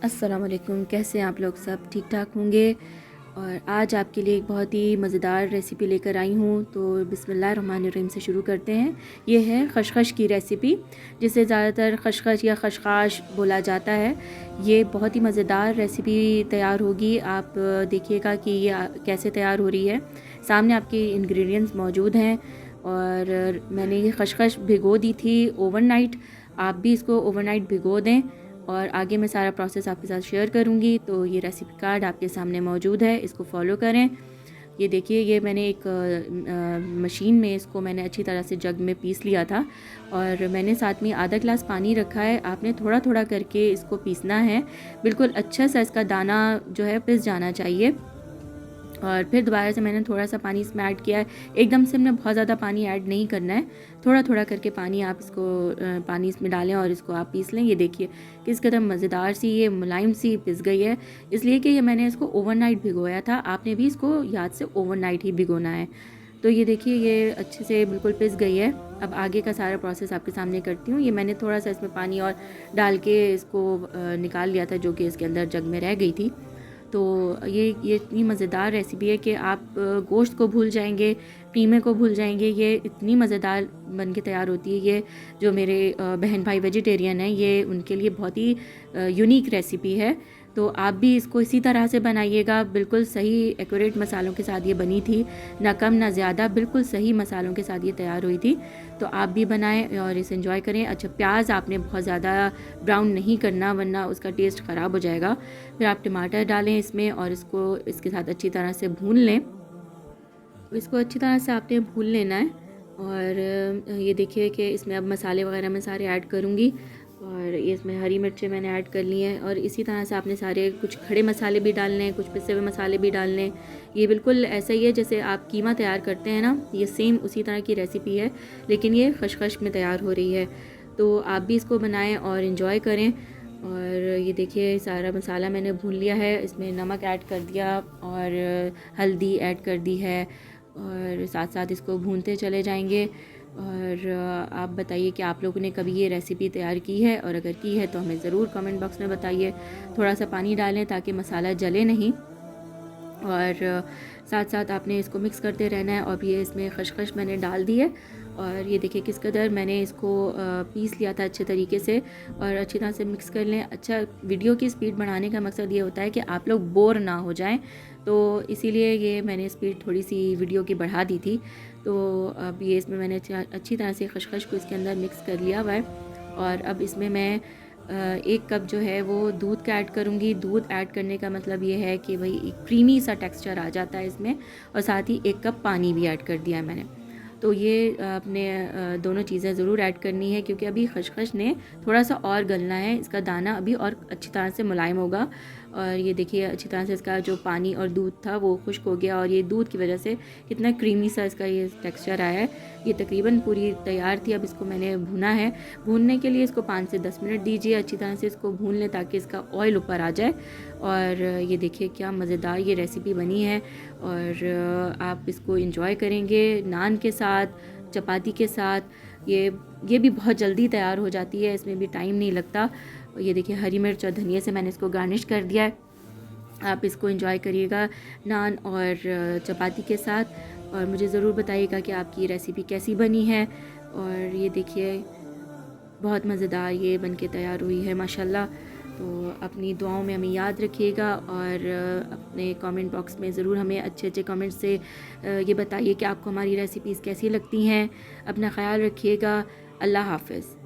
अस्सलाम वालेकुम। कैसे हैं आप लोग? सब ठीक ठाक होंगे। और आज आपके लिए एक बहुत ही मज़ेदार रेसिपी लेकर आई हूँ। तो बिस्मिल्लाहिर्रहमानिर्रहीम से शुरू करते हैं। ये है खशखश की रेसिपी, जिसे ज़्यादातर खशखश या खशखाश बोला जाता है। ये बहुत ही मज़ेदार रेसिपी तैयार होगी। आप देखिएगा कि ये कैसे तैयार हो रही है। सामने आपके इंग्रेडिएंट्स मौजूद हैं और मैंने ये खशखश भिगो दी थी ओवरनाइट। आप भी इसको ओवरनाइट भिगो दें और आगे मैं सारा प्रोसेस आपके साथ शेयर करूँगी। तो ये रेसिपी कार्ड आपके सामने मौजूद है, इसको फॉलो करें। ये देखिए, ये मैंने एक मशीन में इसको मैंने अच्छी तरह से जग में पीस लिया था और मैंने साथ में आधा गिलास पानी रखा है। आपने थोड़ा थोड़ा करके इसको पीसना है, बिल्कुल अच्छा सा इसका दाना जो है पिस जाना चाहिए। और फिर दोबारा से मैंने थोड़ा सा पानी इसमें ऐड किया है। एकदम से हमने बहुत ज़्यादा पानी ऐड नहीं करना है, थोड़ा थोड़ा करके पानी आप इसको पानी इसमें डालें और इसको आप पीस लें। ये देखिए किस कदर मज़ेदार सी ये मुलायम सी पिस गई है, इसलिए कि ये मैंने इसको ओवरनाइट भिगोया था। आपने भी इसको याद से ओवरनाइट ही भिगोना है। तो ये देखिए ये अच्छे से बिल्कुल पिस गई है। अब आगे का सारा प्रोसेस आपके सामने करती हूँ। ये मैंने थोड़ा सा इसमें पानी और डाल के इसको निकाल लिया था, जो कि इसके अंदर जग में रह गई थी। तो ये इतनी मज़ेदार रेसिपी है कि आप गोश्त को भूल जाएंगे, कीमे को भूल जाएंगे। ये इतनी मज़ेदार बन के तैयार होती है। ये जो मेरे बहन भाई वेजिटेरियन हैं, ये उनके लिए बहुत ही यूनिक रेसिपी है। तो आप भी इसको इसी तरह से बनाइएगा। बिल्कुल सही एक्यूरेट मसालों के साथ ये बनी थी, ना कम ना ज़्यादा, बिल्कुल सही मसालों के साथ ये तैयार हुई थी। तो आप भी बनाएं और इसे एंजॉय करें। अच्छा, प्याज आपने बहुत ज़्यादा ब्राउन नहीं करना, वरना उसका टेस्ट ख़राब हो जाएगा। फिर आप टमाटर डालें इसमें और इसको इसके साथ अच्छी तरह से भून लें। इसको अच्छी तरह से आपने भून लेना है। और ये देखिए कि इसमें अब मसाले वगैरह मैं सारे ऐड करूँगी। और ये इसमें हरी मिर्चें मैंने ऐड कर ली हैं और इसी तरह से आपने सारे कुछ खड़े मसाले भी डालने हैं, कुछ पिसे हुए मसाले भी डालने हैं। ये बिल्कुल ऐसा ही है जैसे आप कीमा तैयार करते हैं ना, ये सेम उसी तरह की रेसिपी है, लेकिन ये खशखश में तैयार हो रही है। तो आप भी इसको बनाएं और इन्जॉय करें। और ये देखिए सारा मसाला मैंने भून लिया है, इसमें नमक ऐड कर दिया और हल्दी ऐड कर दी है और साथ साथ इसको भूनते चले जाएंगे। और आप बताइए कि आप लोगों ने कभी ये रेसिपी तैयार की है, और अगर की है तो हमें ज़रूर कमेंट बॉक्स में बताइए। थोड़ा सा पानी डालें ताकि मसाला जले नहीं। और साथ साथ आपने इसको मिक्स करते रहना है। और ये इसमें खशखश मैंने डाल दी है और ये देखिए किस कदर मैंने इसको पीस लिया था अच्छे तरीके से। और अच्छी तरह से मिक्स कर लें। अच्छा, वीडियो की स्पीड बढ़ाने का मकसद ये होता है कि आप लोग बोर ना हो जाएं, तो इसीलिए ये मैंने स्पीड थोड़ी सी वीडियो की बढ़ा दी थी। तो अब ये इसमें मैंने अच्छी तरह से खशखश को इसके अंदर मिक्स कर लिया हुआ है। और अब इसमें मैं 1 कप जो है वो दूध का ऐड करूँगी। दूध ऐड करने का मतलब ये है कि भाई क्रीमी सा टेक्सचर आ जाता है इसमें। और साथ ही 1 कप पानी भी ऐड कर दिया है मैंने। तो ये आपने दोनों चीज़ें ज़रूर ऐड करनी है, क्योंकि अभी खशखश ने थोड़ा सा और गलना है, इसका दाना अभी और अच्छी तरह से मुलायम होगा। और ये देखिए अच्छी तरह से इसका जो पानी और दूध था वो खुश्क हो गया और ये दूध की वजह से कितना क्रीमी सा इसका ये टेक्सचर आया है। ये तकरीबन पूरी तैयार थी। अब इसको मैंने भुना है। भूनने के लिए इसको 5 से 10 मिनट दीजिए, अच्छी तरह से इसको भून लें ताकि इसका ऑयल ऊपर आ जाए। और ये देखिए क्या मज़ेदार ये रेसिपी बनी है। और आप इसको इंजॉय करेंगे नान के साथ, चपाती के साथ। ये भी बहुत जल्दी तैयार हो जाती है, इसमें भी टाइम नहीं लगता। ये देखिए हरी मिर्च और धनिया से मैंने इसको गार्निश कर दिया है। आप इसको एंजॉय करिएगा नान और चपाती के साथ। और मुझे ज़रूर बताइएगा कि आपकी ये रेसिपी कैसी बनी है। और ये देखिए बहुत मज़ेदार ये बनके तैयार हुई है माशाल्लाह। तो अपनी दुआओं में हमें याद रखिएगा और अपने कमेंट बॉक्स में ज़रूर हमें अच्छे अच्छे कमेंट्स से ये बताइए कि आपको हमारी रेसिपीज़ कैसी लगती हैं। अपना ख्याल रखिएगा। अल्लाह हाफ़िज़।